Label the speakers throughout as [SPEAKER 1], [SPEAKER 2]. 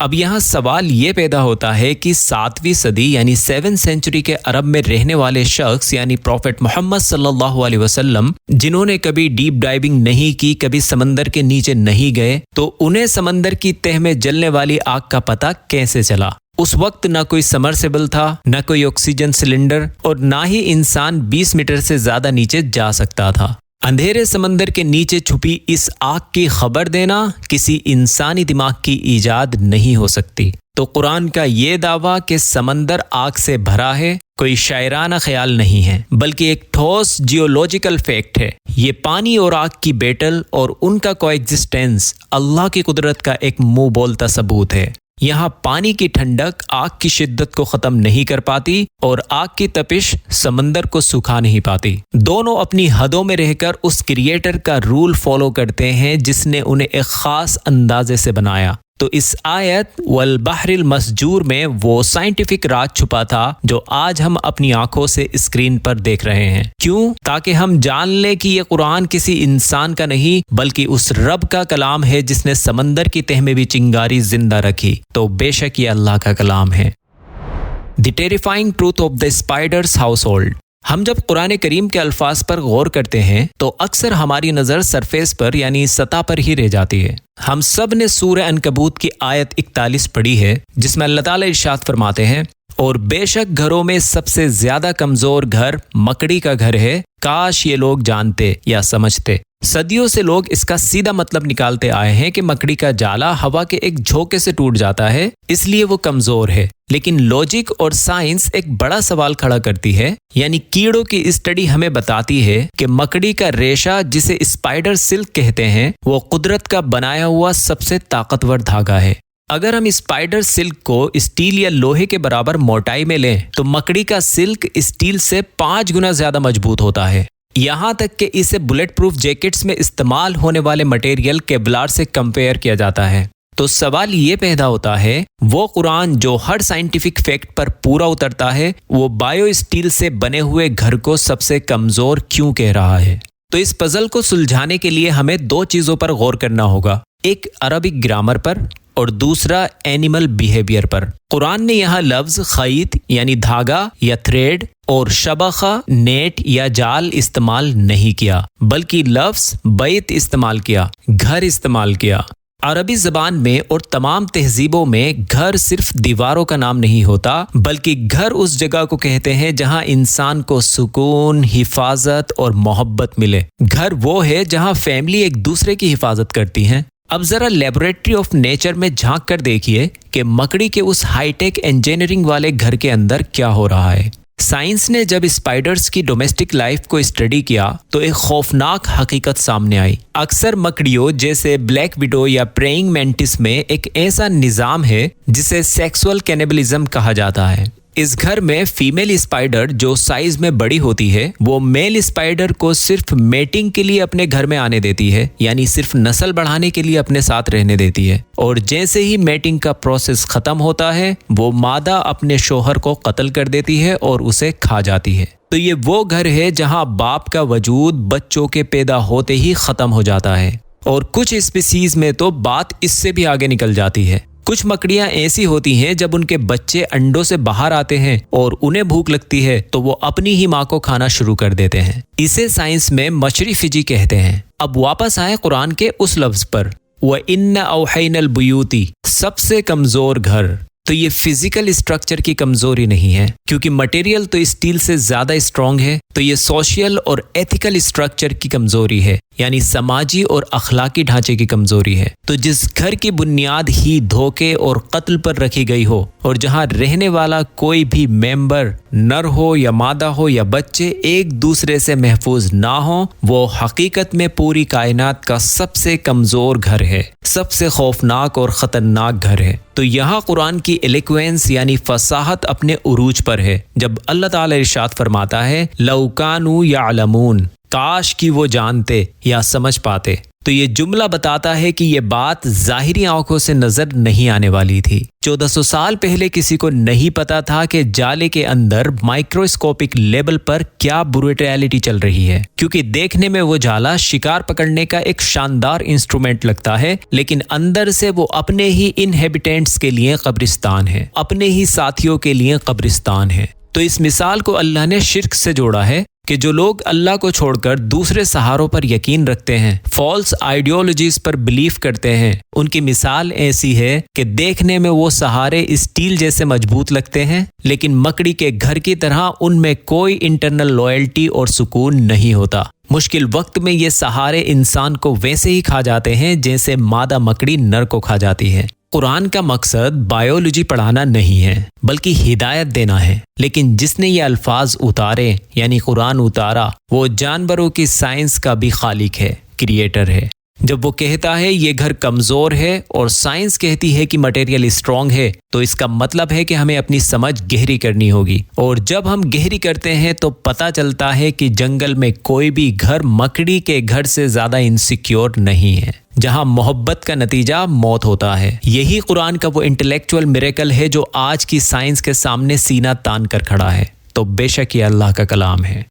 [SPEAKER 1] اب یہاں سوال یہ پیدا ہوتا ہے کہ 7ویں صدی یعنی 7th سینچری کے عرب میں رہنے والے شخص یعنی پروفٹ محمد صلی اللہ علیہ وسلم جنہوں نے کبھی ڈیپ ڈائیونگ نہیں کی، کبھی سمندر کے نیچے نہیں گئے، تو انہیں سمندر کی تہ میں جلنے والی آگ کا پتہ کیسے چلا؟ اس وقت نہ کوئی سمرسیبل تھا، نہ کوئی آکسیجن سلنڈر، اور نہ ہی انسان 20 میٹر سے زیادہ نیچے جا سکتا تھا۔ اندھیرے سمندر کے نیچے چھپی اس آگ کی خبر دینا کسی انسانی دماغ کی ایجاد نہیں ہو سکتی۔ تو قرآن کا یہ دعویٰ کہ سمندر آگ سے بھرا ہے کوئی شاعرانہ خیال نہیں ہے، بلکہ ایک ٹھوس جیولوجیکل فیکٹ ہے۔ یہ پانی اور آگ کی بیٹل اور ان کا کو ایگزسٹنس اللہ کی قدرت کا ایک منہ بولتا ثبوت ہے۔ یہاں پانی کی ٹھنڈک آگ کی شدت کو ختم نہیں کر پاتی اور آگ کی تپش سمندر کو سکھا نہیں پاتی۔ دونوں اپنی حدوں میں رہ کر اس کریٹر کا رول فالو کرتے ہیں جس نے انہیں ایک خاص اندازے سے بنایا۔ تو اس آیت والبحر المسجور میں وہ سائنٹیفک راز چھپا تھا جو آج ہم اپنی آنکھوں سے اسکرین پر دیکھ رہے ہیں۔ کیوں؟ تاکہ ہم جان لیں کہ یہ قرآن کسی انسان کا نہیں بلکہ اس رب کا کلام ہے جس نے سمندر کی تہ میں بھی چنگاری زندہ رکھی۔ تو بے شک یہ اللہ کا کلام ہے۔ The terrifying truth of the spiders household. ہم جب قرآن کریم کے الفاظ پر غور کرتے ہیں تو اکثر ہماری نظر سرفیس پر یعنی سطح پر ہی رہ جاتی ہے۔ ہم سب نے سورہ عنکبوت کی آیت 41 پڑھی ہے جس میں اللہ تعالیٰ ارشاد فرماتے ہیں، اور بے شک گھروں میں سب سے زیادہ کمزور گھر مکڑی کا گھر ہے، کاش یہ لوگ جانتے یا سمجھتے۔ صدیوں سے لوگ اس کا سیدھا مطلب نکالتے آئے ہیں کہ مکڑی کا جالا ہوا کے ایک جھونکے سے ٹوٹ جاتا ہے، اس لیے وہ کمزور ہے۔ لیکن لاجک اور سائنس ایک بڑا سوال کھڑا کرتی ہے، یعنی کیڑوں کی اسٹڈی ہمیں بتاتی ہے کہ مکڑی کا ریشہ جسے اسپائڈر سلک کہتے ہیں وہ قدرت کا بنایا ہوا سب سے طاقتور دھاگا ہے۔ اگر ہم اسپائڈر سلک کو اسٹیل یا لوہے کے برابر موٹائی میں لیں تو مکڑی کا سلک اسٹیل سے 5 گنا زیادہ مضبوط ہوتا ہے، یہاں تک کہ اسے بلٹ پروف جیکٹس میں استعمال ہونے والے مٹیریل کیبلار سے کمپیئر کیا جاتا ہے۔ تو سوال یہ پیدا ہوتا ہے، وہ قرآن جو ہر سائنٹیفک فیکٹ پر پورا اترتا ہے وہ بایو اسٹیل سے بنے ہوئے گھر کو سب سے کمزور کیوں کہہ رہا ہے؟ تو اس پزل کو سلجھانے کے لیے ہمیں 2 چیزوں پر غور کرنا ہوگا، ایک عربک گرامر پر اور دوسرا اینیمل بیہیویئر پر۔ قرآن نے یہاں لفظ خیط یعنی دھاگا یا تھریڈ اور شبخہ نیٹ یا جال استعمال نہیں کیا، بلکہ لفظ بیت استعمال کیا، گھر استعمال کیا۔ عربی زبان میں اور تمام تہذیبوں میں گھر صرف دیواروں کا نام نہیں ہوتا، بلکہ گھر اس جگہ کو کہتے ہیں جہاں انسان کو سکون، حفاظت اور محبت ملے۔ گھر وہ ہے جہاں فیملی ایک دوسرے کی حفاظت کرتی ہیں۔ اب ذرا لیبوریٹری آف نیچر میں جھانک کر دیکھیے کہ مکڑی کے اس ہائی ٹیک انجینئرنگ والے گھر کے اندر کیا ہو رہا ہے۔ سائنس نے جب اسپائڈرز کی ڈومیسٹک لائف کو اسٹڈی کیا تو ایک خوفناک حقیقت سامنے آئی۔ اکثر مکڑیوں جیسے بلیک وڈو یا پریئنگ مینٹس میں ایک ایسا نظام ہے جسے سیکسول کینیبلزم کہا جاتا ہے۔ اس گھر میں فیمیل اسپائڈر جو سائز میں بڑی ہوتی ہے وہ میل اسپائڈر کو صرف میٹنگ کے لیے اپنے گھر میں آنے دیتی ہے، یعنی صرف نسل بڑھانے کے لیے اپنے ساتھ رہنے دیتی ہے، اور جیسے ہی میٹنگ کا پروسیس ختم ہوتا ہے وہ مادہ اپنے شوہر کو قتل کر دیتی ہے اور اسے کھا جاتی ہے۔ تو یہ وہ گھر ہے جہاں باپ کا وجود بچوں کے پیدا ہوتے ہی ختم ہو جاتا ہے، اور کچھ اسپیسیز میں تو بات اس سے بھی آگے نکل جاتی ہے۔ کچھ مکڑیاں ایسی ہوتی ہیں جب ان کے بچے انڈوں سے باہر آتے ہیں اور انہیں بھوک لگتی ہے تو وہ اپنی ہی ماں کو کھانا شروع کر دیتے ہیں۔ اسے سائنس میں مچری فجی کہتے ہیں۔ اب واپس آئے قرآن کے اس لفظ پر، وَإِنَّ أَوْحَيْنَا الْبُيُوتِ، سب سے کمزور گھر۔ تو یہ فزیکل اسٹرکچر کی کمزوری نہیں ہے، کیونکہ مٹیریل تو اسٹیل سے زیادہ اسٹرانگ ہے، تو یہ سوشل اور ایتھیکل اسٹرکچر کی کمزوری ہے، یعنی سماجی اور اخلاقی ڈھانچے کی کمزوری ہے۔ تو جس گھر کی بنیاد ہی دھوکے اور قتل پر رکھی گئی ہو، اور جہاں رہنے والا کوئی بھی ممبر نر ہو یا مادہ ہو یا بچے ایک دوسرے سے محفوظ نہ ہو، وہ حقیقت میں پوری کائنات کا سب سے کمزور گھر ہے، سب سے خوفناک اور خطرناک گھر ہے۔ تو یہاں قرآن کی ایلیکوینس یعنی فصاحت اپنے عروج پر ہے جب اللہ تعالی ارشاد فرماتا ہے لَوْ كَانُوا يَعْلَمُونَ، کاش کی وہ جانتے یا سمجھ پاتے۔ تو یہ جملہ بتاتا ہے کہ یہ بات ظاہری آنکھوں سے نظر نہیں آنے والی تھی۔ 1400 سال پہلے کسی کو نہیں پتا تھا کہ جالے کے اندر مائکروسکوپک لیول پر کیا بروٹیلٹی چل رہی ہے، کیونکہ دیکھنے میں وہ جالا شکار پکڑنے کا ایک شاندار انسٹرومنٹ لگتا ہے، لیکن اندر سے وہ اپنے ہی انہیبیٹنٹس کے لیے قبرستان ہے، اپنے ہی ساتھیوں کے لیے قبرستان ہے۔ تو اس مثال کو اللہ نے شرک سے جوڑا ہے کہ جو لوگ اللہ کو چھوڑ کر دوسرے سہاروں پر یقین رکھتے ہیں، فالس آئیڈیالوجیز پر بلیف کرتے ہیں، ان کی مثال ایسی ہے کہ دیکھنے میں وہ سہارے اسٹیل جیسے مضبوط لگتے ہیں، لیکن مکڑی کے گھر کی طرح ان میں کوئی انٹرنل لائلٹی اور سکون نہیں ہوتا۔ مشکل وقت میں یہ سہارے انسان کو ویسے ہی کھا جاتے ہیں جیسے مادہ مکڑی نر کو کھا جاتی ہے۔ قرآن کا مقصد بایولوجی پڑھانا نہیں ہے بلکہ ہدایت دینا ہے، لیکن جس نے یہ الفاظ اتارے یعنی قرآن اتارا، وہ جانوروں کی سائنس کا بھی خالق ہے، کریٹر ہے۔ جب وہ کہتا ہے یہ گھر کمزور ہے اور سائنس کہتی ہے کہ مٹیریل اسٹرانگ ہے، تو اس کا مطلب ہے کہ ہمیں اپنی سمجھ گہری کرنی ہوگی، اور جب ہم گہری کرتے ہیں تو پتہ چلتا ہے کہ جنگل میں کوئی بھی گھر مکڑی کے گھر سے زیادہ انسیکیور نہیں ہے، جہاں محبت کا نتیجہ موت ہوتا ہے۔ یہی قرآن کا وہ انٹلیکچوئل میریکل ہے جو آج کی سائنس کے سامنے سینہ تان کر کھڑا ہے۔ تو بے شک یہ اللہ کا کلام ہے۔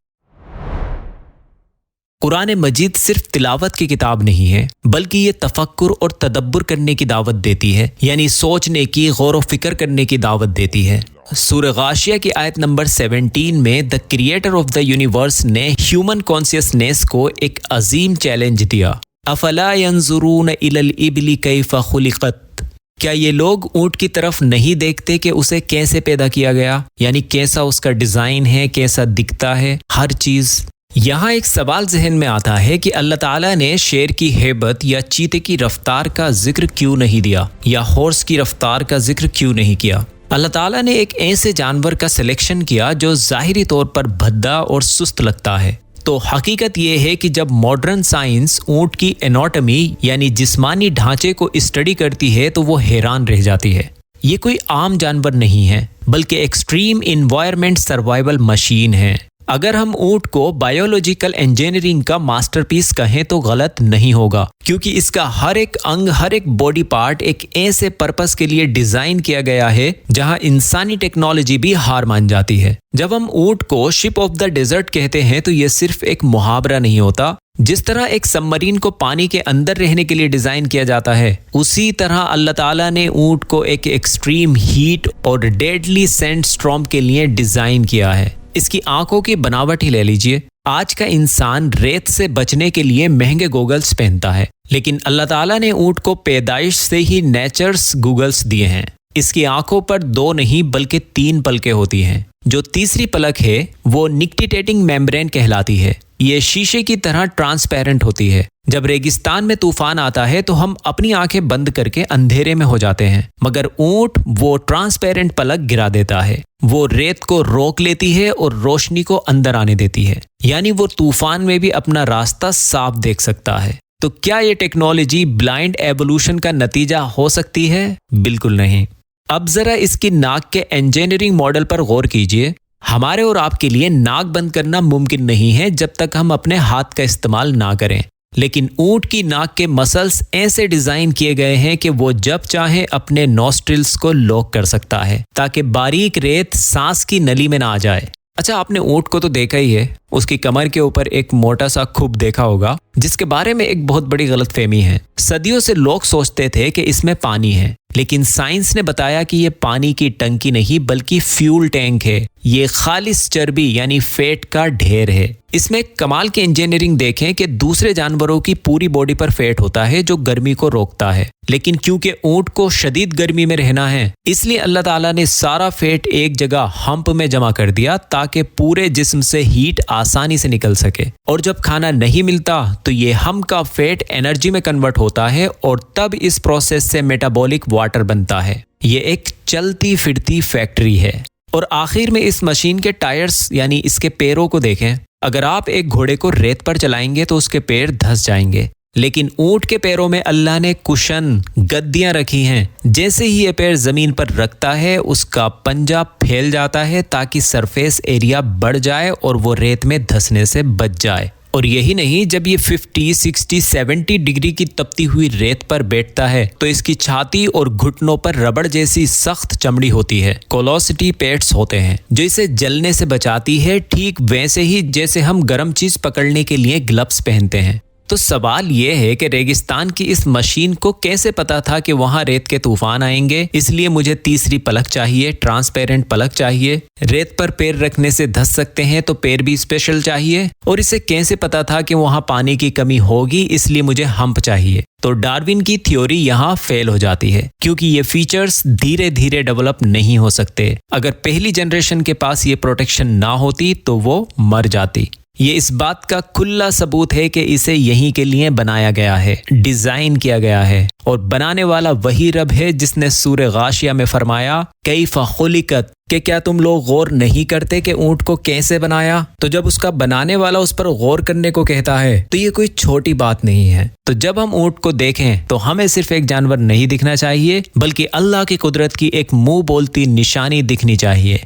[SPEAKER 1] قرآن مجید صرف تلاوت کی کتاب نہیں ہے، بلکہ یہ تفکر اور تدبر کرنے کی دعوت دیتی ہے، یعنی سوچنے کی، غور و فکر کرنے کی دعوت دیتی ہے۔ سورہ غاشیہ کی آیت نمبر 17 میں the creator of the universe نے ہیومن کانشیسنیس کو ایک عظیم چیلنج دیا۔ افلا ينظرون الى الابل کیف خلقت، کیا یہ لوگ اونٹ کی طرف نہیں دیکھتے کہ اسے کیسے پیدا کیا گیا، یعنی کیسا اس کا ڈیزائن ہے، کیسا دکھتا ہے، ہر چیز۔ یہاں ایک سوال ذہن میں آتا ہے کہ اللہ تعالیٰ نے شیر کی ہیبت یا چیتے کی رفتار کا ذکر کیوں نہیں دیا، یا ہارس کی رفتار کا ذکر کیوں نہیں کیا؟ اللہ تعالیٰ نے ایک ایسے جانور کا سلیکشن کیا جو ظاہری طور پر بھدا اور سست لگتا ہے۔ تو حقیقت یہ ہے کہ جب ماڈرن سائنس اونٹ کی اناٹمی یعنی جسمانی ڈھانچے کو اسٹڈی کرتی ہے تو وہ حیران رہ جاتی ہے۔ یہ کوئی عام جانور نہیں ہے بلکہ ایکسٹریم انوائرمنٹ سروائیول مشین ہے۔ اگر ہم اونٹ کو بایولوجیکل انجینئرنگ کا ماسٹر پیس کہیں تو غلط نہیں ہوگا، کیونکہ اس کا ہر ایک انگ، ہر ایک باڈی پارٹ ایک ایسے پرپس کے لیے ڈیزائن کیا گیا ہے جہاں انسانی ٹیکنالوجی بھی ہار مان جاتی ہے۔ جب ہم اونٹ کو شپ آف دا ڈیزرٹ کہتے ہیں تو یہ صرف ایک محاورہ نہیں ہوتا۔ جس طرح ایک سب مرین کو پانی کے اندر رہنے کے لیے ڈیزائن کیا جاتا ہے، اسی طرح اللہ تعالیٰ نے اونٹ کو ایک ایکسٹریم ہیٹ اور ڈیڈلی سینڈ اسٹارم کے لیے ڈیزائن کیا ہے۔ اس کی آنکھوں کی بناوٹ ہی لے لیجئے۔ آج کا انسان ریت سے بچنے کے لیے مہنگے گوگلز پہنتا ہے، لیکن اللہ تعالیٰ نے اونٹ کو پیدائش سے ہی نیچرز گوگلز دیے ہیں۔ اس کی آنکھوں پر 2 نہیں بلکہ 3 پلکیں ہوتی ہیں۔ جو تیسری پلک ہے وہ نکٹیٹیٹنگ میمبرین کہلاتی ہے۔ یہ شیشے کی طرح ٹرانسپیرنٹ ہوتی ہے۔ جب ریگستان میں طوفان آتا ہے تو ہم اپنی آنکھیں بند کر کے اندھیرے میں ہو جاتے ہیں، مگر اونٹ وہ ٹرانسپیرنٹ پلک گرا دیتا ہے۔ وہ ریت کو روک لیتی ہے اور روشنی کو اندر آنے دیتی ہے، یعنی وہ طوفان میں بھی اپنا راستہ صاف دیکھ سکتا ہے۔ تو کیا یہ ٹیکنالوجی بلائنڈ ایوولوشن کا نتیجہ ہو سکتی ہے؟ بالکل نہیں۔ اب ذرا اس کی ناک کے انجینئرنگ ماڈل پر غور کیجئے۔ ہمارے اور آپ کے لیے ناک بند کرنا ممکن نہیں ہے جب تک ہم اپنے ہاتھ کا استعمال نہ کریں، لیکن اونٹ کی ناک کے مسلز ایسے ڈیزائن کیے گئے ہیں کہ وہ جب چاہے اپنے نوسٹرلز کو لوک کر سکتا ہے تاکہ باریک ریت سانس کی نلی میں نہ آ جائے۔ اچھا، آپ نے اونٹ کو تو دیکھا ہی ہے، اس کی کمر کے اوپر ایک موٹا سا کھوپ دیکھا ہوگا جس کے بارے میں ایک بہت بڑی غلط فہمی ہے۔ صدیوں سے لوگ سوچتے تھے کہ اس میں پانی ہے، لیکن سائنس نے بتایا کہ یہ پانی کی ٹنکی نہیں بلکہ فیول ٹینک ہے۔ یہ خالص چربی یعنی فیٹ کا ڈھیر ہے۔ اس میں کمال کی انجینئرنگ دیکھیں کہ دوسرے جانوروں کی پوری باڈی پر فیٹ ہوتا ہے جو گرمی کو روکتا ہے، لیکن کیونکہ اونٹ کو شدید گرمی میں رہنا ہے، اس لیے اللہ تعالیٰ نے سارا فیٹ ایک جگہ ہمپ میں جمع کر دیا تاکہ پورے جسم سے ہیٹ آسانی سے نکل سکے، اور جب کھانا نہیں ملتا تو یہ ہمپ کا فیٹ انرجی میں کنورٹ ہوتا ہے اور تب اس پروسیس سے میٹابولک واٹر بنتا ہے۔ یہ ایک چلتی پھرتی فیکٹری ہے۔ اور آخر میں اس مشین کے ٹائرز یعنی اس کے پیروں کو دیکھیں۔ اگر آپ ایک گھوڑے کو ریت پر چلائیں گے تو اس کے پیر دھس جائیں گے، لیکن اونٹ کے پیروں میں اللہ نے کشن گدیاں رکھی ہیں۔ جیسے ہی یہ پیر زمین پر رکھتا ہے اس کا پنجہ پھیل جاتا ہے تاکہ سرفیس ایریا بڑھ جائے اور وہ ریت میں دھسنے سے بچ جائے۔ اور یہی نہیں، جب یہ 50, 60, 70 ڈگری کی تپتی ہوئی ریت پر بیٹھتا ہے تو اس کی چھاتی اور گھٹنوں پر ربڑ جیسی سخت چمڑی ہوتی ہے، کولوسٹی پیڈز ہوتے ہیں جو اسے جلنے سے بچاتی ہے، ٹھیک ویسے ہی جیسے ہم گرم چیز پکڑنے کے لیے گلوز پہنتے ہیں۔ تو سوال یہ ہے کہ ریگستان کی اس مشین کو کیسے پتا تھا کہ وہاں ریت کے طوفان آئیں گے، اس لیے مجھے تیسری پلک چاہیے، ٹرانسپیرنٹ پلک چاہیے۔ ریت پر پیر رکھنے سے دھس سکتے ہیں تو پیر بھی اسپیشل چاہیے، اور اسے کیسے پتا تھا کہ وہاں پانی کی کمی ہوگی، اس لیے مجھے ہمپ چاہیے۔ تو ڈارون کی تھیوری یہاں فیل ہو جاتی ہے، کیونکہ یہ فیچرز دھیرے دھیرے ڈیولپ نہیں ہو سکتے۔ اگر پہلی جنریشن کے پاس یہ پروٹیکشن نہ ہوتی تو وہ مر جاتی۔ یہ اس بات کا کھلا ثبوت ہے کہ اسے یہیں کے لیے بنایا گیا ہے، ڈیزائن کیا گیا ہے، اور بنانے والا وہی رب ہے جس نے سورہ غاشیہ میں فرمایا کیف خلقت، کہ کیا تم لوگ غور نہیں کرتے کہ اونٹ کو کیسے بنایا؟ تو جب اس کا بنانے والا اس پر غور کرنے کو کہتا ہے تو یہ کوئی چھوٹی بات نہیں ہے۔ تو جب ہم اونٹ کو دیکھیں تو ہمیں صرف ایک جانور نہیں دکھنا چاہیے، بلکہ اللہ کی قدرت کی ایک منہ بولتی نشانی دکھنی چاہیے۔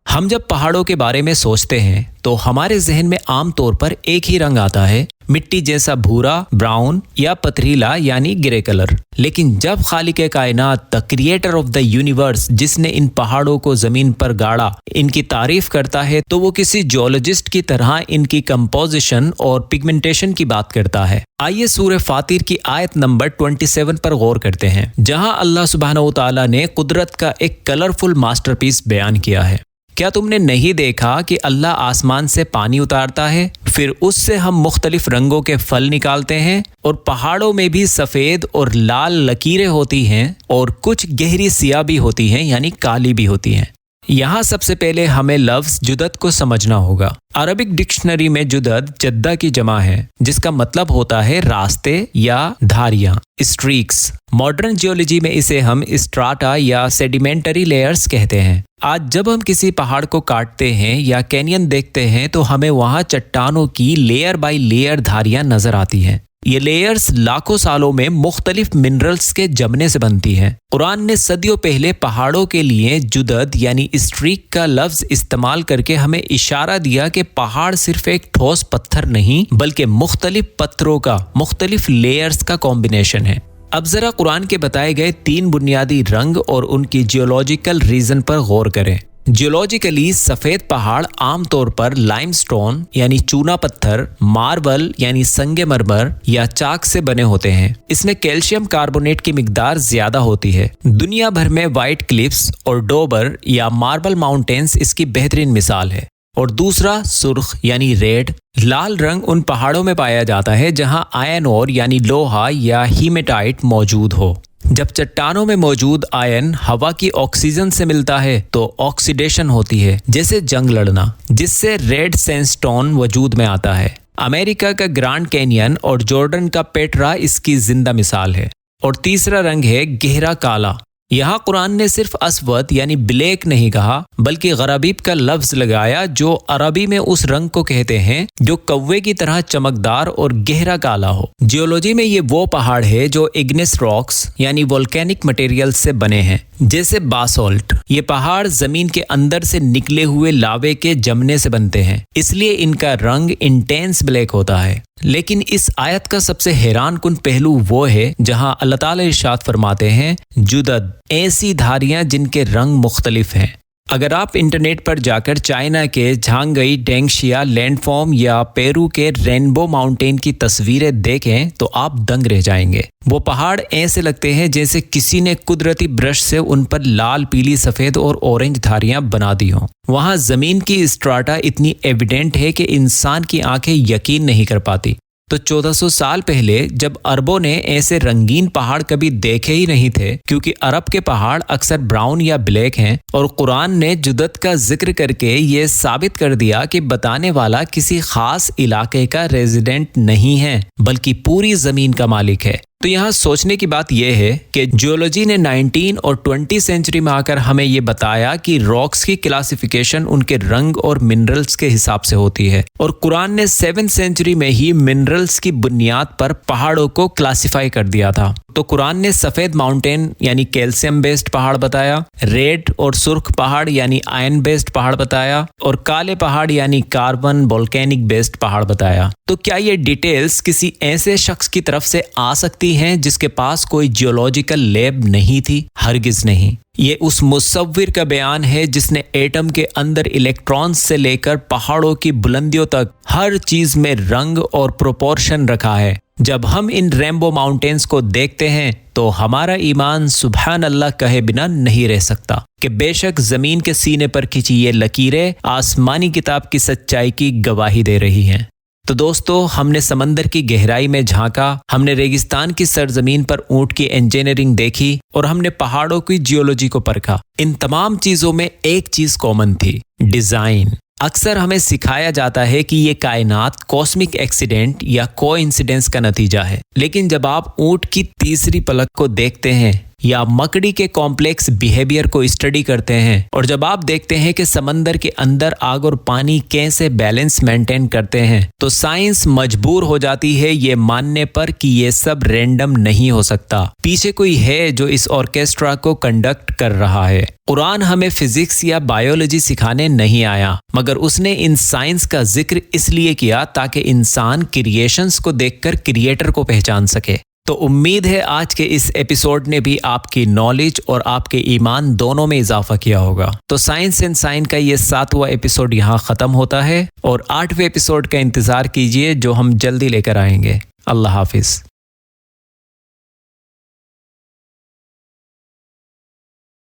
[SPEAKER 1] ہم جب پہاڑوں کے بارے میں سوچتے ہیں تو ہمارے ذہن میں عام طور پر ایک ہی رنگ آتا ہے، مٹی جیسا بھورا، براؤن یا پتھریلا یعنی گرے کلر۔ لیکن جب خالق کائنات، the creator of the universe, جس نے ان پہاڑوں کو زمین پر گاڑا، ان کی تعریف کرتا ہے تو وہ کسی جیولوجسٹ کی طرح ان کی کمپوزیشن اور پگمنٹیشن کی بات کرتا ہے۔ آئیے سورہ فاطر کی آیت نمبر 27 پر غور کرتے ہیں، جہاں اللہ سبحانہ و تعالیٰ نے قدرت کا ایک کلرفل ماسٹر پیس بیان کیا ہے۔ کیا تم نے نہیں دیکھا کہ اللہ آسمان سے پانی اتارتا ہے، پھر اس سے ہم مختلف رنگوں کے پھل نکالتے ہیں، اور پہاڑوں میں بھی سفید اور لال لکیریں ہوتی ہیں، اور کچھ گہری سیاہ بھی ہوتی ہیں یعنی کالی بھی ہوتی ہیں۔ یہاں سب سے پہلے ہمیں لفظ جدد کو سمجھنا ہوگا۔ عربک ڈکشنری میں جدد جدہ کی جمع ہے، جس کا مطلب ہوتا ہے راستے یا دھاریاں، اسٹریکس۔ ماڈرن جیولوجی میں اسے ہم اسٹراٹا یا سیڈیمنٹری لیئرز کہتے ہیں۔ آج جب ہم کسی پہاڑ کو کاٹتے ہیں یا کینین دیکھتے ہیں تو ہمیں وہاں چٹانوں کی لیئر بائی لیئر دھاریاں نظر آتی ہیں۔ یہ لیئرز لاکھوں سالوں میں مختلف منرلز کے جمنے سے بنتی ہیں۔ قرآن نے صدیوں پہلے پہاڑوں کے لیے جدد یعنی اسٹریک کا لفظ استعمال کر کے ہمیں اشارہ دیا کہ پہاڑ صرف ایک ٹھوس پتھر نہیں، بلکہ مختلف پتھروں کا، مختلف لیئرز کا کمبینیشن ہے۔ اب ذرا قرآن کے بتائے گئے 3 بنیادی رنگ اور ان کی جیولوجیکل ریزن پر غور کریں۔ جیولوجیکلی سفید پہاڑ عام طور پر لائم سٹون یعنی چونا پتھر، ماربل یعنی سنگ مرمر یا چاک سے بنے ہوتے ہیں۔ اس میں کیلشیم کاربونیٹ کی مقدار زیادہ ہوتی ہے۔ دنیا بھر میں وائٹ کلفز اور ڈوبر یا ماربل ماؤنٹینز اس کی بہترین مثال ہے۔ اور دوسرا سرخ یعنی ریڈ، لال رنگ ان پہاڑوں میں پایا جاتا ہے جہاں آئرن اور یعنی لوہا یا ہیمیٹائٹ موجود ہو۔ جب چٹانوں میں موجود آئرن ہوا کی آکسیجن سے ملتا ہے تو آکسیڈیشن ہوتی ہے، جیسے جنگ لڑنا، جس سے ریڈ سینڈ سٹون وجود میں آتا ہے۔ امریکہ کا گرانڈ کینین اور جارڈن کا پیٹرا اس کی زندہ مثال ہے۔ اور تیسرا رنگ ہے گہرا کالا۔ یہاں قرآن نے صرف اسود یعنی بلیک نہیں کہا، بلکہ غرابیب کا لفظ لگایا جو عربی میں اس رنگ کو کہتے ہیں جو کوے کی طرح چمکدار اور گہرا کالا ہو۔ جیولوجی میں یہ وہ پہاڑ ہے جو اگنیس راکس یعنی والکینک مٹیریل سے بنے ہیں، جیسے باسالٹ۔ یہ پہاڑ زمین کے اندر سے نکلے ہوئے لاوے کے جمنے سے بنتے ہیں، اس لیے ان کا رنگ انٹینس بلیک ہوتا ہے۔ لیکن اس آیت کا سب سے حیران کن پہلو وہ ہے جہاں اللہ تعالی ارشاد فرماتے ہیں جدد، ایسی دھاریاں جن کے رنگ مختلف ہیں۔ اگر آپ انٹرنیٹ پر جا کر چائنا کے جھانگئی ڈینگشیا لینڈ فارم یا پیرو کے رینبو ماؤنٹین کی تصویریں دیکھیں تو آپ دنگ رہ جائیں گے۔ وہ پہاڑ ایسے لگتے ہیں جیسے کسی نے قدرتی برش سے ان پر لال، پیلی، سفید اور اورنج دھاریاں بنا دی ہوں۔ وہاں زمین کی اسٹراٹا اتنی ایویڈنٹ ہے کہ انسان کی آنکھیں یقین نہیں کر پاتی۔ تو 1400 سال پہلے جب عربوں نے ایسے رنگین پہاڑ کبھی دیکھے ہی نہیں تھے، کیونکہ عرب کے پہاڑ اکثر براؤن یا بلیک ہیں، اور قرآن نے جدت کا ذکر کر کے یہ ثابت کر دیا کہ بتانے والا کسی خاص علاقے کا ریزیڈنٹ نہیں ہے بلکہ پوری زمین کا مالک ہے۔ تو یہاں سوچنے کی بات یہ ہے کہ جیولوجی نے 19 اور 20 سینچری میں آ کر ہمیں یہ بتایا کہ راکس کی کلاسیفیکیشن ان کے رنگ اور منرلز کے حساب سے ہوتی ہے، اور قرآن نے 7 سینچری میں ہی منرلز کی بنیاد پر پہاڑوں کو کلاسیفائی کر دیا تھا۔ تو قرآن نے سفید ماؤنٹین یعنی کیلشیم بیسڈ پہاڑ بتایا، ریڈ اور سرخ پہاڑ یعنی آئرن بیسڈ پہاڑ بتایا، اور کالے پہاڑ یعنی کاربن وولکینک بیسڈ پہاڑ بتایا۔ تو کیا یہ ڈیٹیلز کسی ایسے شخص کی طرف سے آ سکتی ہیں جس کے پاس کوئی جیولوجیکل لیب نہیں تھی؟ ہرگز نہیں۔ یہ اس مصور کا بیان ہے جس نے ایٹم کے اندر الیکٹرانز سے لے کر پہاڑوں کی بلندیوں تک ہر چیز میں رنگ اور پروپورشن رکھا ہے۔ جب ہم ان ریمبو ماؤنٹینز کو دیکھتے ہیں تو ہمارا ایمان سبحان اللہ کہے بنا نہیں رہ سکتا کہ بے شک زمین کے سینے پر کھینچی یہ لکیریں آسمانی کتاب کی سچائی کی گواہی دے رہی ہیں۔ تو دوستو، ہم نے سمندر کی گہرائی میں جھانکا، ہم نے ریگستان کی سرزمین پر اونٹ کی انجینئرنگ دیکھی، اور ہم نے پہاڑوں کی جیولوجی کو پرکھا۔ ان تمام چیزوں میں ایک چیز کامن تھی، ڈیزائن۔ اکثر ہمیں سکھایا جاتا ہے کہ یہ کائنات کاسمک ایکسیڈنٹ یا کو انسیڈنس کا نتیجہ ہے، لیکن جب آپ اونٹ کی تیسری پلک کو دیکھتے ہیں یا مکڑی کے کمپلیکس بیہیویئر کو اسٹڈی کرتے ہیں، اور جب آپ دیکھتے ہیں کہ سمندر کے اندر آگ اور پانی کیسے بیلنس مینٹین کرتے ہیں، تو سائنس مجبور ہو جاتی ہے یہ ماننے پر کہ یہ سب رینڈم نہیں ہو سکتا، پیچھے کوئی ہے جو اس آرکیسٹرا کو کنڈکٹ کر رہا ہے۔ قرآن ہمیں فزکس یا بایولوجی سکھانے نہیں آیا، مگر اس نے ان سائنس کا ذکر اس لیے کیا تاکہ انسان کریشنز کو دیکھ کر کریٹر کو پہچان سکے۔ تو امید ہے آج کے اس ایپیسوڈ نے بھی آپ کی نالج اور آپ کے ایمان دونوں میں اضافہ کیا ہوگا۔ تو سائنس اینڈ سائن کا یہ 7واں ایپیسوڈ یہاں ختم ہوتا ہے، اور 8ویں ایپیسوڈ کا انتظار کیجئے جو ہم جلدی لے کر آئیں گے۔ اللہ حافظ۔